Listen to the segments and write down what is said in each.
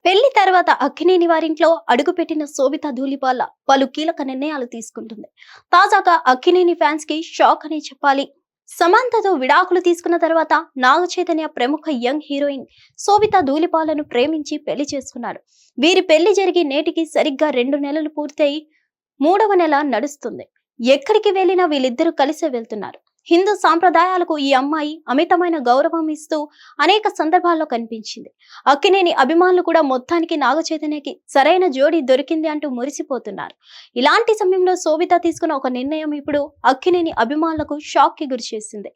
పెళ్లి తర్వాత అక్కినేని వారింట్లో అడుగుపెట్టిన శోభిత ధూళిపాల పలు కీలక నిర్ణయాలు తీసుకుంటుంది. తాజాగా అక్కినేని ఫ్యాన్స్ కి షాక్ అనే చెప్పాలి. సమంతతో విడాకులు తీసుకున్న తర్వాత నాగ చైతన్య ప్రముఖ యంగ్ హీరోయిన్ శోభిత ధూళిపాలను ప్రేమించి పెళ్లి చేసుకున్నాడు. వీరి పెళ్లి జరిగి నేటికి సరిగ్గా 2 నెలలు పూర్తయి 3వ నెల నడుస్తుంది. ఎక్కడికి వెళ్ళినా వీళ్ళిద్దరూ కలిసే వెళ్తున్నారు. హిందూ సాంప్రదాయాలకు ఈ అమ్మాయి అమితమైన గౌరవం ఇస్తూ అనేక సందర్భాల్లో కనిపించింది. అక్కినేని అభిమానులు కూడా మొత్తానికి నాగ చైతన్యకి సరైన జోడీ దొరికింది అంటూ మురిసిపోతున్నారు. ఇలాంటి సమయంలో శోభిత తీసుకున్న ఒక నిర్ణయం ఇప్పుడు అక్కినేని అభిమానులకు షాక్ కి గురి చేసింది.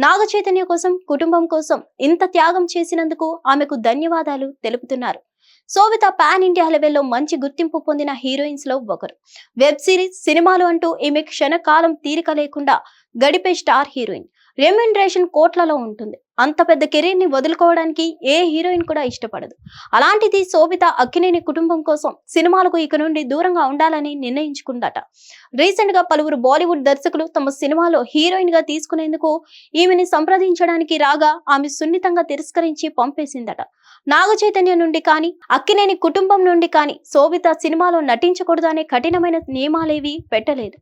నాగ చైతన్య కోసం, కుటుంబం కోసం ఇంత త్యాగం చేసినందుకు ఆమెకు ధన్యవాదాలు తెలుపుతున్నారు. శోభిత పాన్ ఇండియా లెవెల్లో మంచి గుర్తింపు పొందిన హీరోయిన్స్ లో ఒకరు. వెబ్ సిరీస్, సినిమాలు అంటూ ఈమె క్షణకాలం తీరిక లేకుండా గడిపే స్టార్ హీరోయిన్. రెమ్యునరేషన్ కోట్లలో ఉంటుంది. అంత పెద్ద కెరీర్ ని వదులుకోవడానికి ఏ హీరోయిన్ కూడా ఇష్టపడదు. అలాంటిది శోభిత అక్కినేని కుటుంబం కోసం సినిమాలకు ఇక నుండి దూరంగా ఉండాలని నిర్ణయించుకుందట. రీసెంట్ గా పలువురు బాలీవుడ్ దర్శకులు తమ సినిమాలో హీరోయిన్ గా తీసుకునేందుకు ఈమెని సంప్రదించడానికి రాగా ఆమె సున్నితంగా తిరస్కరించి పంపేసిందట. నాగ చైతన్య నుండి కానీ, అక్కినేని కుటుంబం నుండి కానీ శోభిత సినిమాలో నటించకూడదు అనే కఠినమైన నియమాలేవి పెట్టలేదు.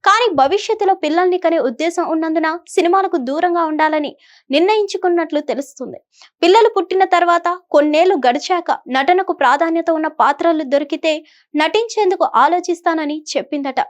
కానీ భవిష్యత్తులో పిల్లల్ని కనే ఉద్దేశం ఉన్నందున సినిమాలకు దూరంగా ఉండాలని నిర్ణయించుకున్నట్లు తెలుస్తుంది. పిల్లలు పుట్టిన తర్వాత కొన్నేళ్లు గడిచాక నటనకు ప్రాధాన్యత ఉన్న పాత్రలు దొరికితే నటించేందుకు ఆలోచిస్తానని చెప్పిందట.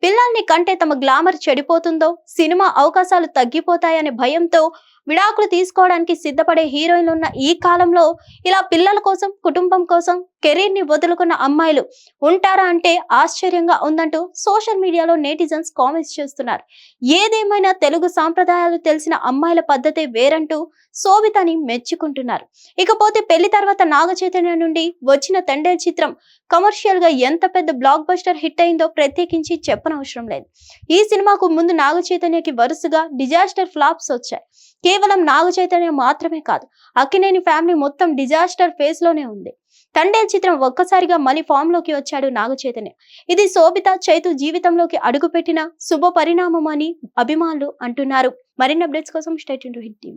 పిల్లల్ని కంటే తమ గ్లామర్ చెడిపోతుందో, సినిమా అవకాశాలు తగ్గిపోతాయనే భయంతో విడాకులు తీసుకోవడానికి సిద్ధపడే హీరోయిన్లున్న ఈ కాలంలో ఇలా పిల్లల కోసం, కుటుంబం కోసం కెరీర్ ని వదులుకున్న అమ్మాయిలు ఉంటారా అంటే ఆశ్చర్యంగా ఉందంటూ సోషల్ మీడియాలో నెటిజన్స్ కామెంట్స్ చేస్తున్నారు. ఏదేమైనా తెలుగు సాంప్రదాయాలు తెలిసిన అమ్మాయిల పద్ధతే వేరంటూ శోభితని మెచ్చుకుంటున్నారు. ఇకపోతే పెళ్లి తర్వాత నాగ చైతన్య నుండి వచ్చిన తండేల్ చిత్రం కమర్షియల్ గా ఎంత పెద్ద బ్లాక్ బస్టర్ హిట్ అయిందో ప్రత్యేకించి చెప్పనవసరం లేదు. ఈ సినిమాకు ముందు నాగ చైతన్యకి వరుసగా డిజాస్టర్ ఫ్లాప్స్ వచ్చాయి. కేవలం నాగ చైతన్య మాత్రమే కాదు, అక్కినేని ఫ్యామిలీ మొత్తం డిజాస్టర్ ఫేజ్ లోనే ఉంది. తండేల్ చిత్రం ఒక్కసారిగా మళ్ళీ ఫామ్ లోకి వచ్చాడు నాగ చైతన్య. ఇది శోభిత, చైతు జీవితంలోకి అడుగుపెట్టిన శుభ పరిణామం అని అభిమానులు అంటున్నారు. మరిన్ని అప్డేట్స్ కోసం stay tuned to hit TV.